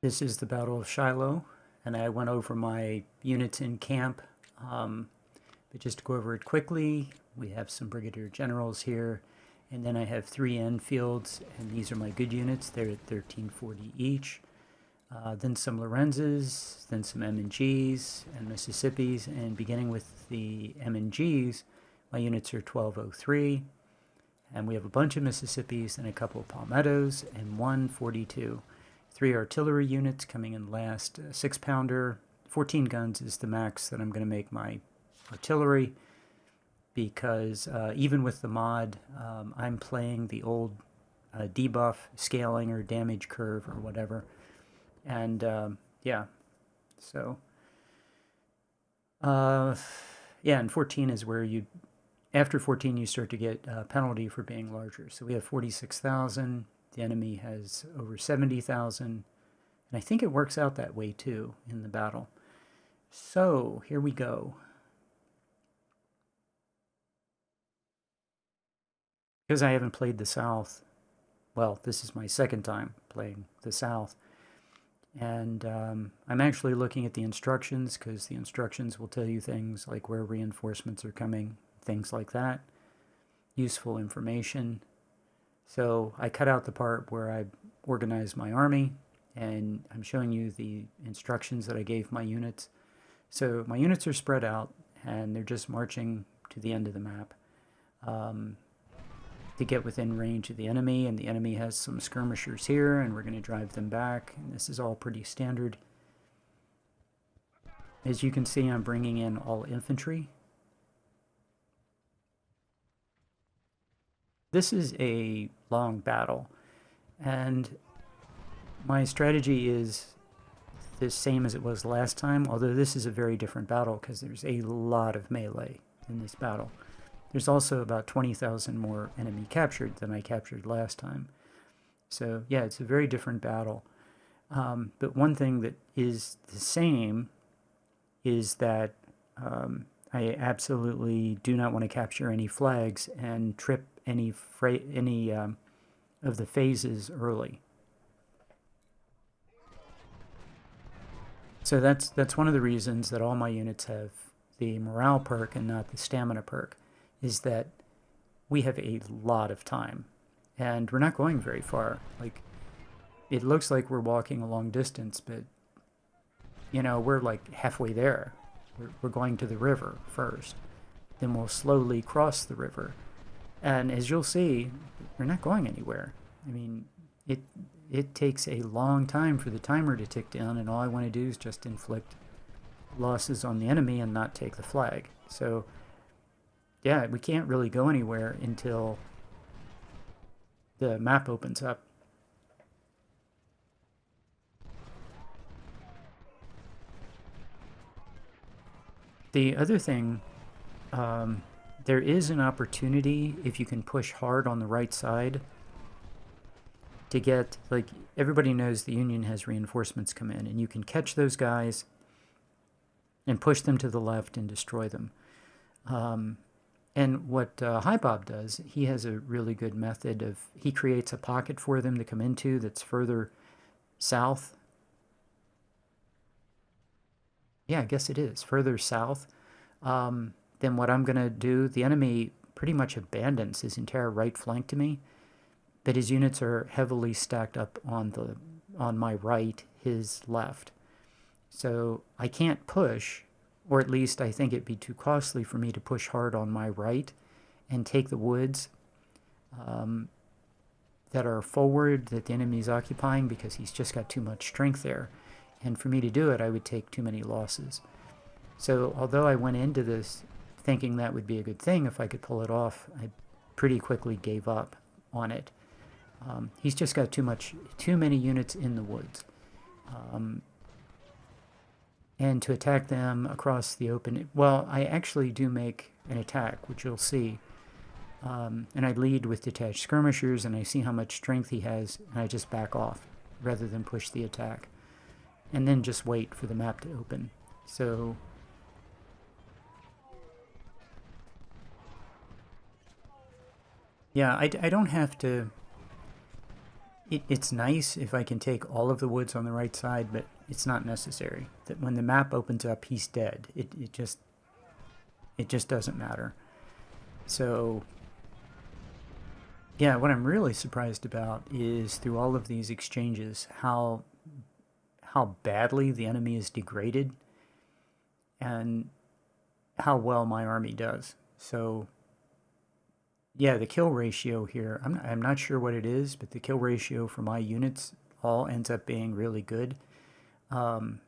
This is the Battle of Shiloh, and I went over my units in camp. But just to go over it quickly, we have some brigadier generals here, and then I have 3 Enfields, and these are my good units. They're at 1340 each. Then some Lorenzes, then some M&Gs and Mississippis, and beginning with the M&Gs, my units are 1203, and we have a bunch of Mississippis and a couple of Palmettos and 142. 3 artillery units coming in last, 6-pounder, 14 guns is the max that I'm going to make my artillery, because even with the mod, I'm playing the old debuff scaling or damage curve or whatever. And yeah, so yeah, and 14 is where you, after 14 you start to get a penalty for being larger. So we have 46,000. The enemy has over 70,000, and I think it works out that way too in the battle. So here we go. Because I haven't played the South, well, this is my second time playing the South, and I'm actually looking at the instructions, because the instructions will tell you things like where reinforcements are coming, things like that. Useful information. So I cut out the part where I organized my army, and I'm showing you the instructions that I gave my units. So my units are spread out, and they're just marching to the end of the map to get within range of the enemy, and the enemy has some skirmishers here, and we're going to drive them back, and this is all pretty standard. As you can see, I'm bringing in all infantry. This is a long battle, and my strategy is the same as it was last time, although this is a very different battle because there's a lot of melee in this battle. There's also about 20,000 more enemy captured than I captured last time. So yeah, it's a very different battle. But one thing that is the same is that I absolutely do not want to capture any flags and trip any of the phases early. So that's one of the reasons that all my units have the morale perk and not the stamina perk, is that we have a lot of time, and we're not going very far. Like, it looks like we're walking a long distance, but you know, we're like halfway there. We're going to the river first, then we'll slowly cross the river. And as you'll see, we're not going anywhere. I mean, it takes a long time for the timer to tick down, and all I want to do is just inflict losses on the enemy and not take the flag. So yeah, we can't really go anywhere until the map opens up. The other thing, there is an opportunity, if you can push hard on the right side, to get, like, everybody knows the Union has reinforcements come in, and you can catch those guys and push them to the left and destroy them. And what High Bob does, he has a really good method of, he creates a pocket for them to come into that's further south. Yeah, I guess it is further south than what I'm going to do. The enemy pretty much abandons his entire right flank to me, but his units are heavily stacked up on my right, his left. So I can't push, or at least I think it'd be too costly for me to push hard on my right and take the woods that are forward that the enemy's occupying, because he's just got too much strength there. And for me to do it, I would take too many losses. So although I went into this thinking that would be a good thing if I could pull it off, I pretty quickly gave up on it. He's just got too many units in the woods. And to attack them across the open, well, I actually do make an attack, which you'll see. And I lead with detached skirmishers, and I see how much strength he has, and I just back off rather than push the attack. And then just wait for the map to open. So yeah, I don't have to, It's nice if I can take all of the woods on the right side, but it's not necessary. That when the map opens up, he's dead. It just doesn't matter. So yeah, what I'm really surprised about is through all of these exchanges, how badly the enemy is degraded and how well my army does. So yeah, the kill ratio here, I'm not sure what it is, but the kill ratio for my units all ends up being really good. Um,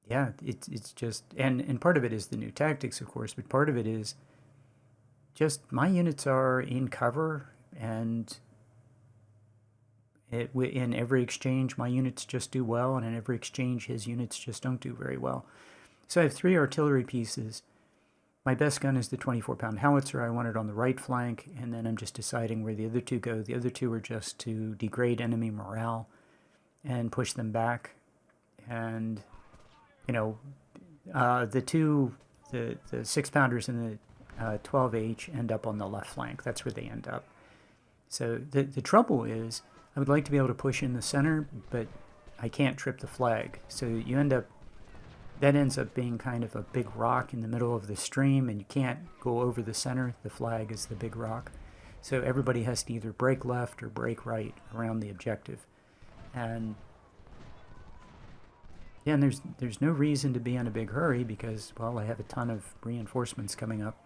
yeah, it's just, and part of it is the new tactics, of course, but part of it is just my units are in cover, and in every exchange, my units just do well, and in every exchange, his units just don't do very well. So I have 3 artillery pieces. My best gun is the 24-pound howitzer. I want it on the right flank, and then I'm just deciding where the other 2 go. The other 2 are just to degrade enemy morale and push them back. And, you know, the 6-pounders and the 12H end up on the left flank. That's where they end up. So the trouble is, I would like to be able to push in the center, but I can't trip the flag. So you end up, that ends up being kind of a big rock in the middle of the stream, and you can't go over the center. The flag is the big rock. So everybody has to either break left or break right around the objective. And yeah, and there's no reason to be in a big hurry because, well, I have a ton of reinforcements coming up.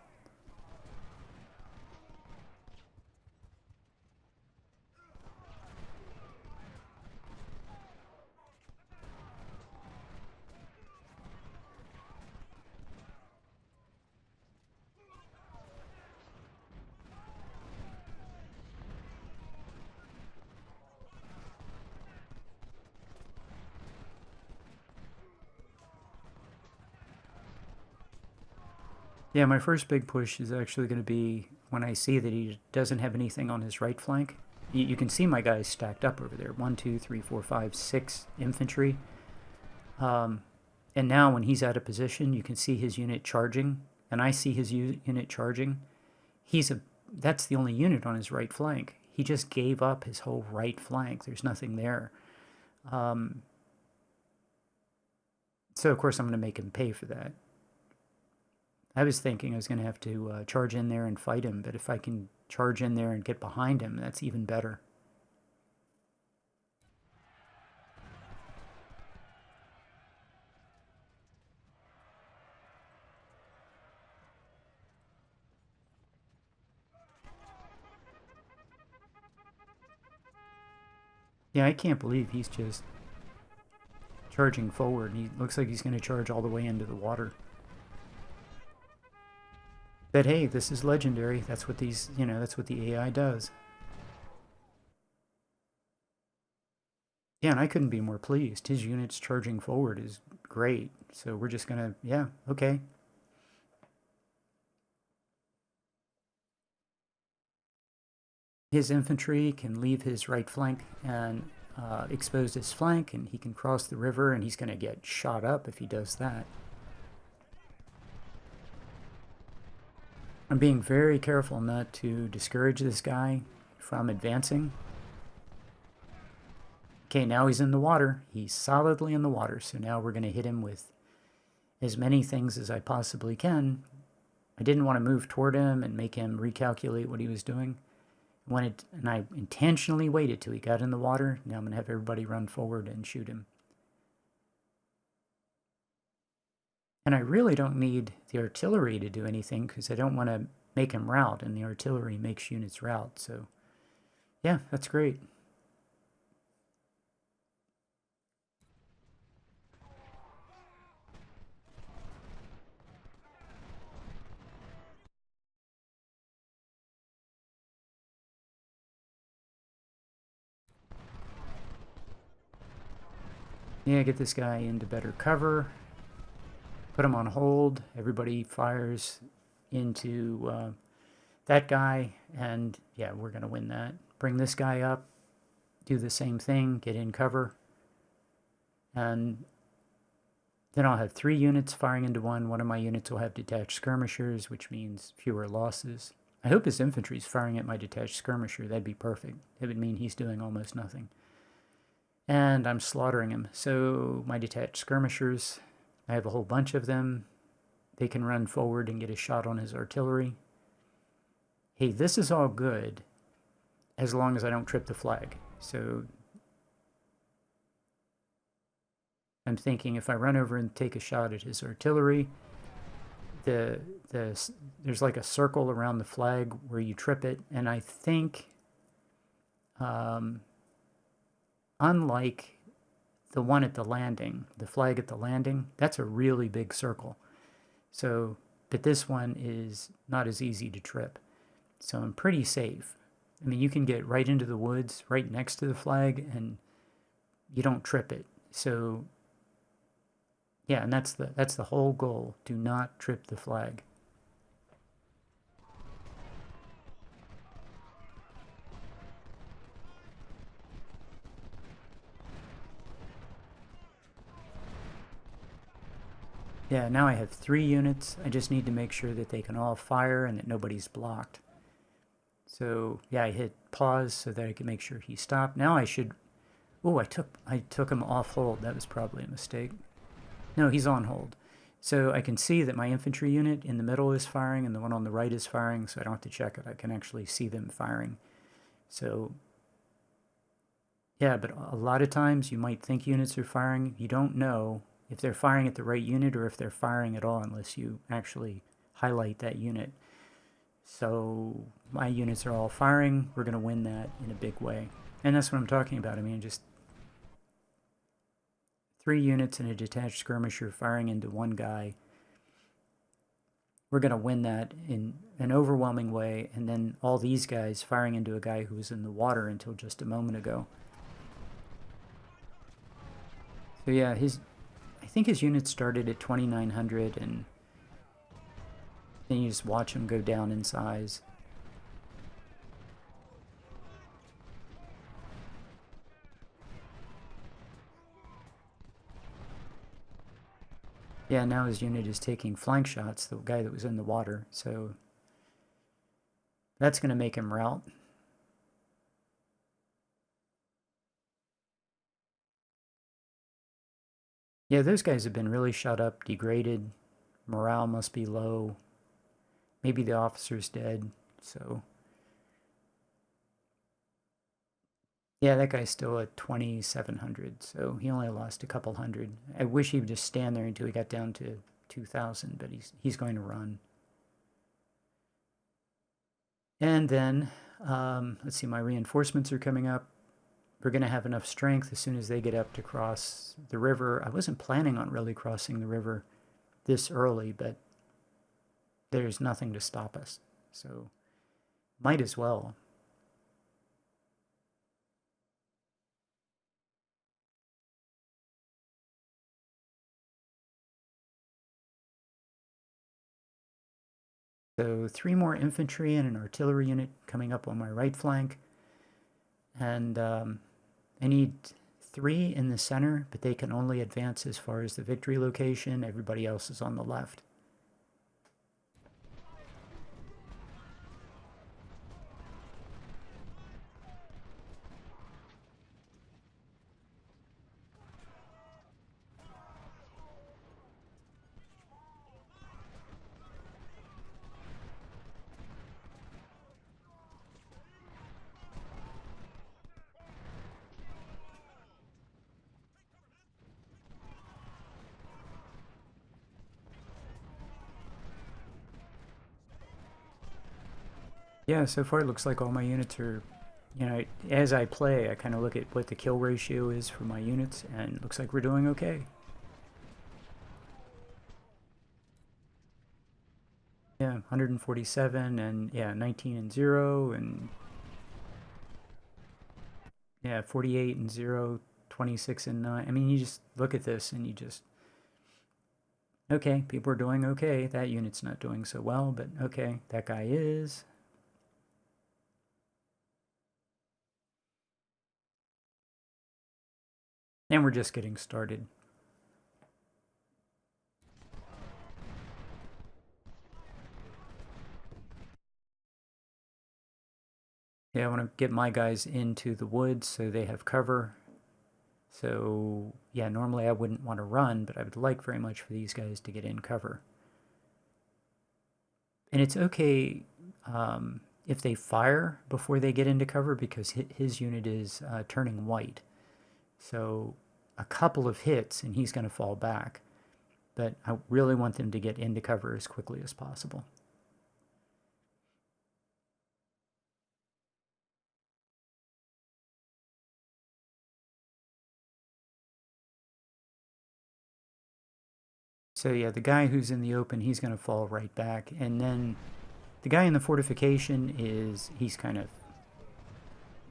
Yeah, my first big push is actually going to be when I see that he doesn't have anything on his right flank. You can see my guys stacked up over there. 1, 2, 3, 4, 5, 6 infantry. And now when he's out of position, you can see his unit charging, and I see his unit charging. That's the only unit on his right flank. He just gave up his whole right flank. There's nothing there. So of course I'm going to make him pay for that. I was thinking I was going to have to charge in there and fight him, but if I can charge in there and get behind him, that's even better. Yeah, I can't believe he's just charging forward. He looks like he's going to charge all the way into the water. But hey, this is legendary. That's what that's what the AI does. Yeah, and I couldn't be more pleased. His units charging forward is great. So we're just going to, yeah, okay. His infantry can leave his right flank and expose his flank, and he can cross the river, and he's going to get shot up if he does that. I'm being very careful not to discourage this guy from advancing. Okay, now he's in the water. He's solidly in the water, so now we're going to hit him with as many things as I possibly can. I didn't want to move toward him and make him recalculate what he was doing. And I intentionally waited till he got in the water. Now I'm going to have everybody run forward and shoot him. And I really don't need the artillery to do anything because I don't want to make him rout, and the artillery makes units rout. So yeah, that's great. Yeah, get this guy into better cover. Put him on hold. Everybody fires into that guy, and yeah, we're going to win that. Bring this guy up. Do the same thing. Get in cover. And then I'll have 3 units firing into one. One of my units will have detached skirmishers, which means fewer losses. I hope his infantry's firing at my detached skirmisher. That'd be perfect. It would mean he's doing almost nothing. And I'm slaughtering him. So my detached skirmishers, I have a whole bunch of them. They can run forward and get a shot on his artillery. Hey, this is all good as long as I don't trip the flag. So I'm thinking if I run over and take a shot at his artillery, there's like a circle around the flag where you trip it, and I think unlike the one at the landing, the flag at the landing, that's a really big circle. So, but this one is not as easy to trip. So I'm pretty safe. I mean, you can get right into the woods right next to the flag and you don't trip it. So yeah, and that's the whole goal. Do not trip the flag. Yeah, now I have 3 units. I just need to make sure that they can all fire and that nobody's blocked. So yeah, I hit pause so that I can make sure he stopped. Now I should. Oh, I took him off hold. That was probably a mistake. No, he's on hold. So I can see that my infantry unit in the middle is firing and the one on the right is firing, so I don't have to check it. I can actually see them firing. So yeah, but a lot of times you might think units are firing. You don't know if they're firing at the right unit or if they're firing at all unless you actually highlight that unit. So my units are all firing. We're going to win that in a big way. And that's what I'm talking about. I mean, just 3 units and a detached skirmisher firing into one guy. We're going to win that in an overwhelming way. And then all these guys firing into a guy who was in the water until just a moment ago. So yeah, I think his unit started at 2,900, and then you just watch him go down in size. Yeah, now his unit is taking flank shots, the guy that was in the water, so that's going to make him rout. Yeah, those guys have been really shot up, degraded. Morale must be low. Maybe the officer's dead, so. Yeah, that guy's still at 2,700, so he only lost a couple hundred. I wish he would just stand there until he got down to 2,000, but he's going to run. And then, let's see, my reinforcements are coming up. We're going to have enough strength as soon as they get up to cross the river. I wasn't planning on really crossing the river this early, but there's nothing to stop us. So might as well. So 3 more infantry and an artillery unit coming up on my right flank. And I need 3 in the center, but they can only advance as far as the victory location. Everybody else is on the left. Yeah, so far it looks like all my units are, as I play, I kind of look at what the kill ratio is for my units, and it looks like we're doing okay. Yeah, 147 and yeah, 19 and 0 and yeah, 48 and 0, 26 and 9. I mean, you just look at this and you just, okay, people are doing okay. That unit's not doing so well, but okay, that guy is. And we're just getting started. Yeah, I want to get my guys into the woods so they have cover. So, yeah, normally I wouldn't want to run, but I would like very much for these guys to get in cover. And it's okay if they fire before they get into cover because his unit is turning white. So a couple of hits and he's going to fall back. But I really want them to get into cover as quickly as possible. So yeah, the guy who's in the open, he's going to fall right back. And then the guy in the fortification he's kind of,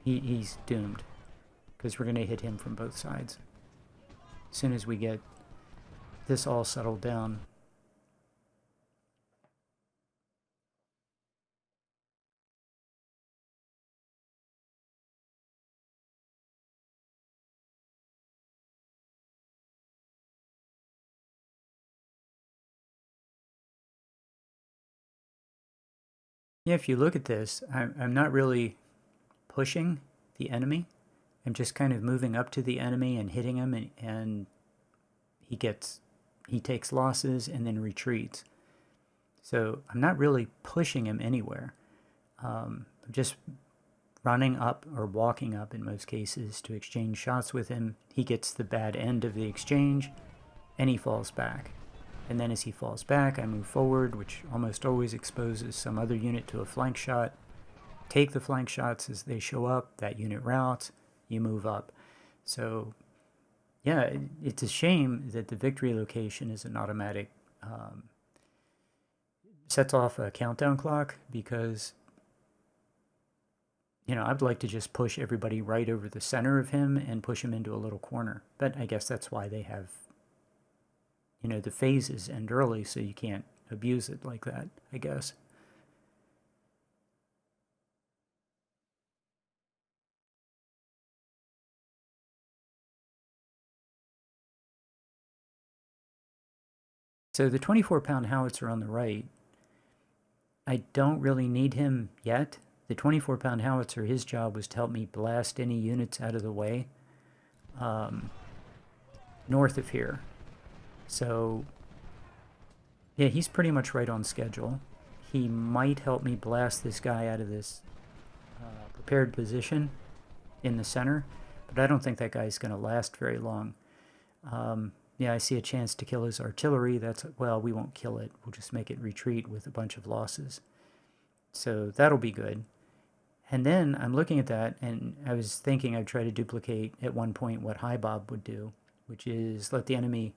he's doomed. Because we're going to hit him from both sides. As soon as we get this all settled down. Yeah, if you look at this, I'm not really pushing the enemy. I'm just kind of moving up to the enemy and hitting him, and he takes losses and then retreats. So I'm not really pushing him anywhere. I'm just running up or walking up in most cases to exchange shots with him. He gets the bad end of the exchange and he falls back. And then as he falls back, I move forward, which almost always exposes some other unit to a flank shot. Take the flank shots as they show up, that unit routes, you move up. So yeah, it's a shame that the victory location is an automatic, sets off a countdown clock, because I'd like to just push everybody right over the center of him and push him into a little corner. But I guess that's why they have, the phases end early, so you can't abuse it like that, I guess. So the 24-pound howitzer on the right, I don't really need him yet. The 24-pound howitzer, his job was to help me blast any units out of the way north of here. So, yeah, he's pretty much right on schedule. He might help me blast this guy out of this prepared position in the center, but I don't think that guy's going to last very long. Yeah, I see a chance to kill his artillery. Well, we won't kill it. We'll just make it retreat with a bunch of losses. So that'll be good. And then I'm looking at that, and I was thinking I'd try to duplicate at one point what High Bob would do, which is let the enemy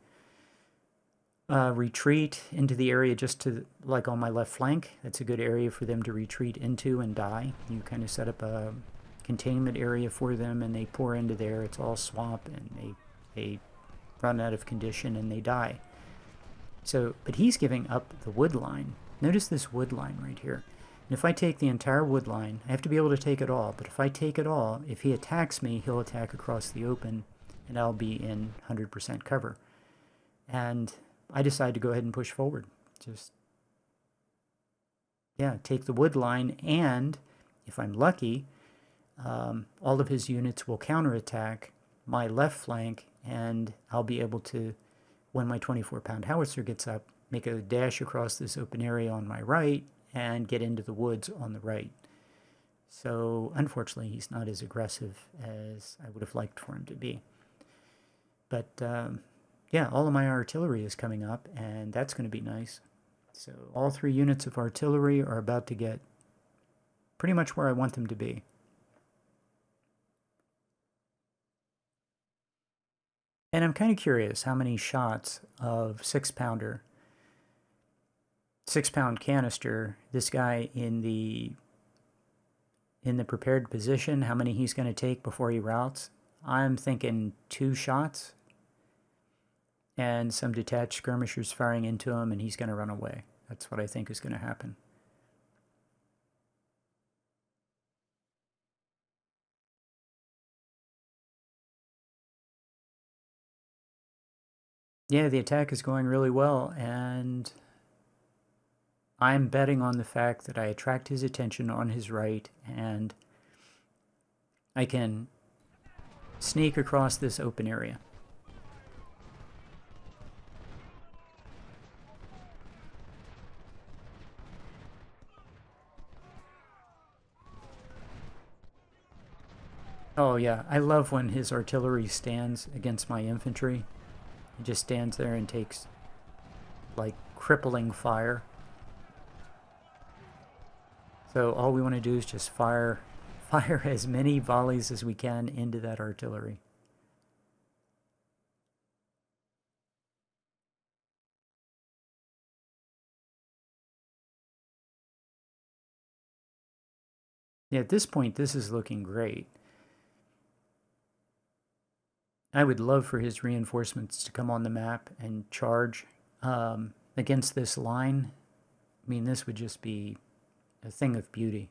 retreat into the area just to, like on my left flank. That's a good area for them to retreat into and die. You kind of set up a containment area for them, and they pour into there. It's all swamp, and they run out of condition, and they die. So, but he's giving up the wood line. Notice this wood line right here. And if I take the entire wood line, I have to be able to take it all. But if I take it all, if he attacks me, he'll attack across the open, and I'll be in 100% cover. And I decide to go ahead and push forward. Just, yeah, take the wood line, and if I'm lucky, all of his units will counterattack my left flank, and I'll be able to, when my 24-pound howitzer gets up, make a dash across this open area on my right and get into the woods on the right. So unfortunately, he's not as aggressive as I would have liked for him to be. But yeah, all of my artillery is coming up, and that's going to be nice. So all 3 units of artillery are about to get pretty much where I want them to be. And I'm kind of curious how many shots of 6-pounder, 6-pound canister, this guy in the prepared position, how many he's going to take before he routes. I'm thinking 2 shots and some detached skirmishers firing into him, and he's going to run away. That's what I think is going to happen. Yeah, the attack is going really well, and I'm betting on the fact that I attract his attention on his right, and I can sneak across this open area. Oh yeah, I love when his artillery stands against my infantry. He just stands there and takes like crippling fire. So all we want to do is just fire as many volleys as we can into that artillery. Yeah, at this point, this is looking great. I would love for his reinforcements to come on the map and charge against this line. I mean, this would just be a thing of beauty.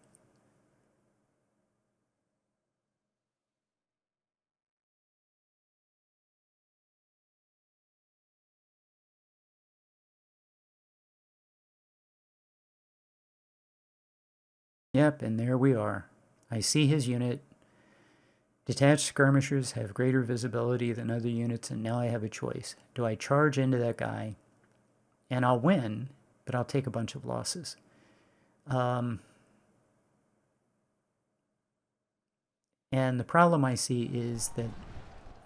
Yep, and there we are. I see his unit. Detached skirmishers have greater visibility than other units, and now I have a choice. Do I charge into that guy? And I'll win, but I'll take a bunch of losses. And the problem I see is that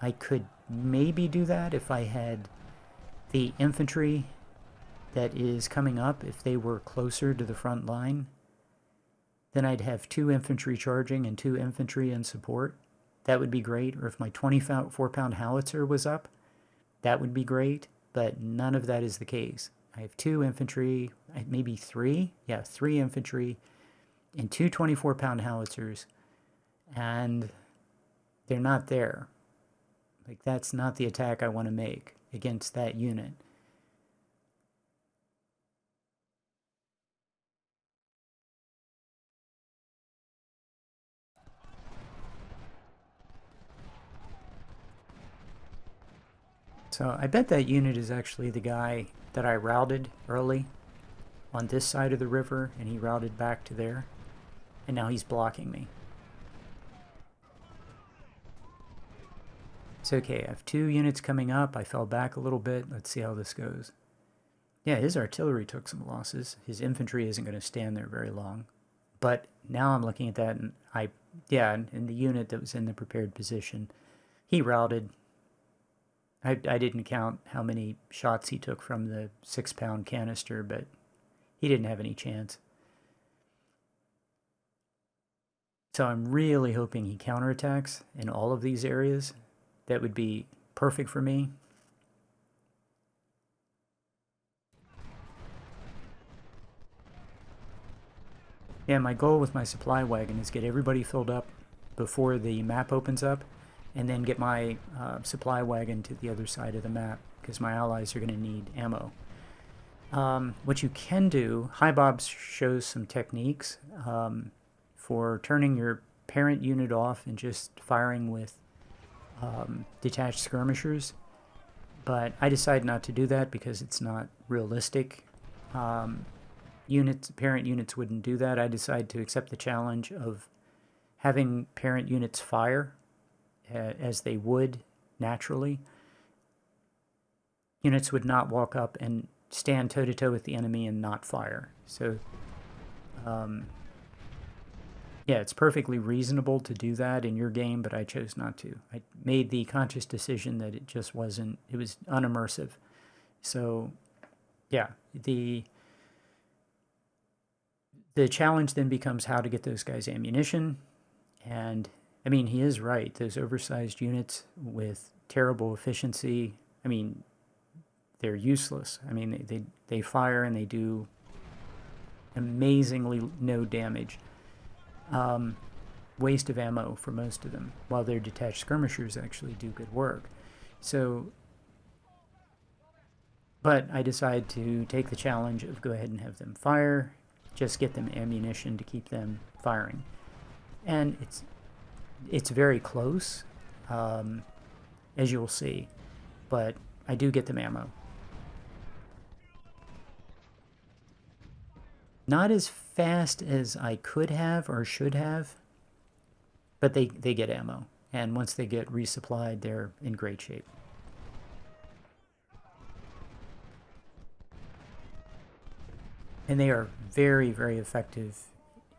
I could maybe do that if I had the infantry that is coming up, if they were closer to the front line. Then I'd have 2 infantry charging and 2 infantry in support. That would be great. Or if my 24-pound howitzer was up, that would be great. But none of that is the case. I have 2 infantry, maybe 3. Yeah, 3 infantry and 2 24-pound howitzers. And they're not there. Like, that's not the attack I want to make against that unit. So I bet that unit is actually the guy that I routed early on this side of the river, and he routed back to there. And now he's blocking me. It's okay. I have 2 units coming up. I fell back a little bit. Let's see how this goes. Yeah, his artillery took some losses. His infantry isn't going to stand there very long. But now I'm looking at that, and in the unit that was in the prepared position, he routed. I didn't count how many shots he took from the 6-pound canister, but he didn't have any chance. So I'm really hoping he counterattacks in all of these areas. That would be perfect for me. Yeah, my goal with my supply wagon is get everybody filled up before the map opens up, and then get my supply wagon to the other side of the map, because my allies are going to need ammo. What you can do, Hi Bob shows some techniques for turning your parent unit off and just firing with detached skirmishers, but I decided not to do that because it's not realistic. Parent units wouldn't do that. I decided to accept the challenge of having parent units fire as they would naturally. Units would not walk up and stand toe-to-toe with the enemy and not fire. So, yeah, it's perfectly reasonable to do that in your game, but I chose not to. I made the conscious decision that it just wasn't, it was unimmersive. So, yeah, the challenge then becomes how to get those guys ammunition. And, I mean, he is right. Those oversized units with terrible efficiency, I mean, they're useless. I mean, they fire and they do amazingly no damage. Waste of ammo for most of them, while their detached skirmishers actually do good work. So, but I decided to take the challenge of go ahead and have them fire, just get them ammunition to keep them firing. And it's very close, as you'll see, but I do get them ammo. Not as fast as I could have or should have, but they get ammo. And once they get resupplied, they're in great shape. And they are very, very effective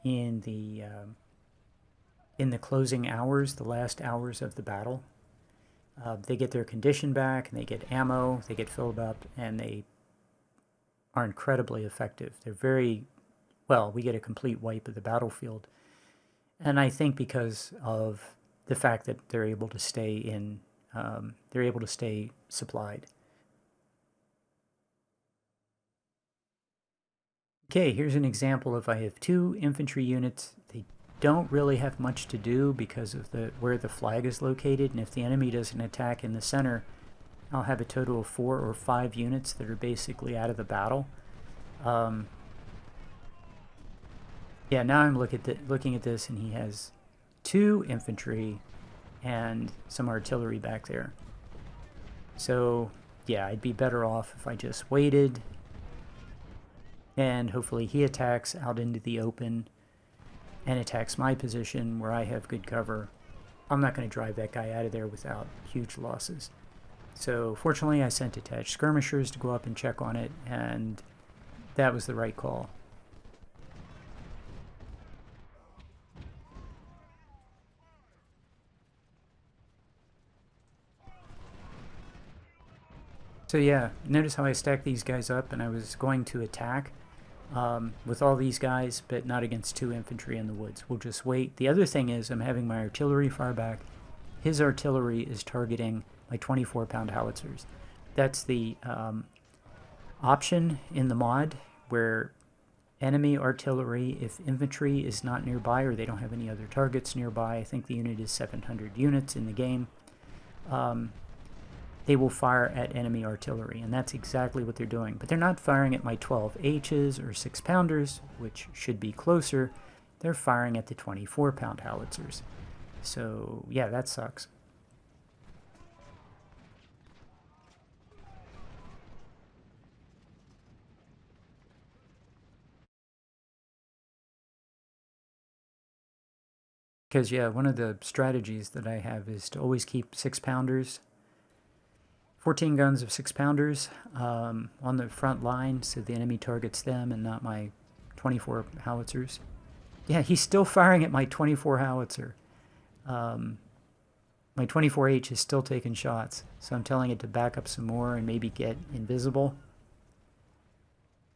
in the closing hours, the last hours of the battle. They get their condition back, and they get ammo, they get filled up, and they are incredibly effective. They're very, well, we get a complete wipe of the battlefield. And I think because of the fact that they're able to stay in, they're able to stay supplied. Okay, here's an example of I have 2 infantry units. They don't really have much to do because of where the flag is located, and if the enemy doesn't attack in the center, I'll have a total of 4 or 5 units that are basically out of the battle. Yeah, now I'm looking at this, and he has 2 infantry and some artillery back there. So yeah, I'd be better off if I just waited, and hopefully he attacks out into the open and attacks my position where I have good cover. I'm not going to drive that guy out of there without huge losses. So fortunately I sent attached skirmishers to go up and check on it, and that was the right call. So yeah, notice how I stacked these guys up, and I was going to attack with all these guys, but not against 2 infantry in the woods. We'll just wait. The other thing is I'm having my artillery fire back. His artillery is targeting my 24-pound howitzers. That's the option in the mod where enemy artillery, if infantry is not nearby or they don't have any other targets nearby, I think the unit is 700 units in the game, they will fire at enemy artillery, and that's exactly what they're doing. But they're not firing at my 12 H's or 6-pounders, which should be closer. They're firing at the 24-pound howitzers. So yeah, that sucks. Because yeah, one of the strategies that I have is to always keep 6-pounders, 14 guns of 6-pounders on the front line, so the enemy targets them and not my 24 howitzers. Yeah, he's still firing at my 24 howitzer. My 24H is still taking shots, so I'm telling it to back up some more and maybe get invisible.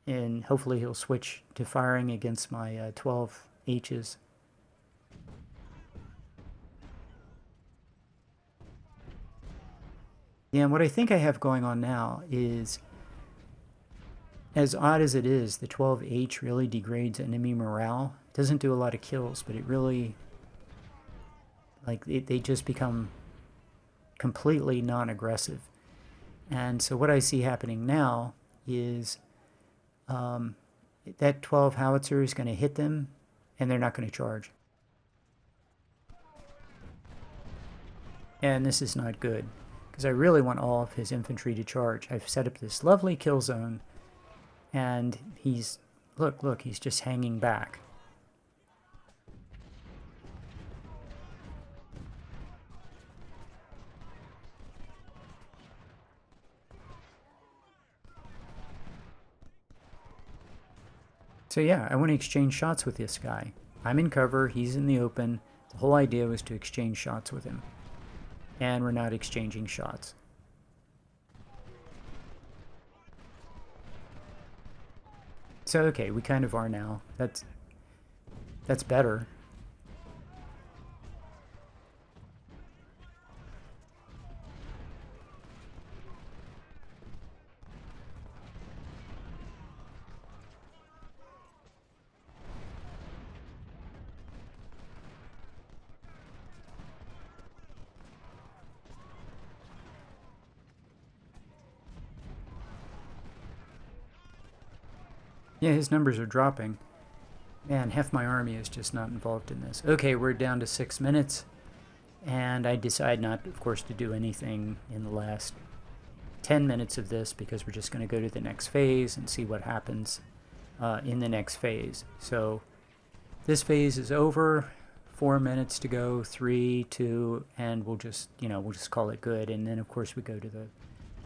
And hopefully he'll switch to firing against my 12 H's. Yeah, and what I think I have going on now is, as odd as it is, the 12H really degrades enemy morale. It doesn't do a lot of kills, but it really, like, they just become completely non-aggressive. And so what I see happening now is that 12 howitzer is going to hit them, and they're not going to charge. And this is not good, because I really want all of his infantry to charge. I've set up this lovely kill zone, and he's, look, he's just hanging back. So yeah, I want to exchange shots with this guy. I'm in cover, he's in the open. The whole idea was to exchange shots with him. And we're not exchanging shots. So okay, we kind of are now. That's better. Yeah, his numbers are dropping. Man, half my army is just not involved in this. Okay, we're down to 6 minutes. And I decide not, of course, to do anything in the last 10 minutes of this, because we're just going to go to the next phase and see what happens in the next phase. So this phase is over. 4 minutes to go, 3, 2, and we'll just call it good. And then of course we go to the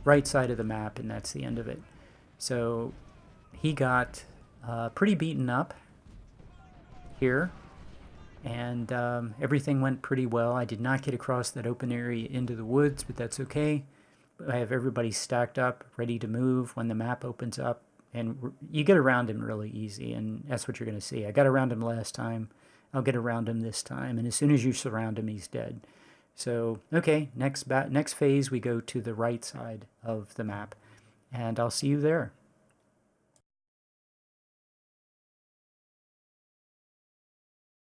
right side of the map, and that's the end of it. So he got pretty beaten up here, and everything went pretty well. I did not get across that open area into the woods, but that's okay. I have everybody stacked up, ready to move when the map opens up, and you get around him really easy, and that's what you're going to see. I got around him last time. I'll get around him this time, and as soon as you surround him, he's dead. So, okay, next phase, we go to the right side of the map, and I'll see you there.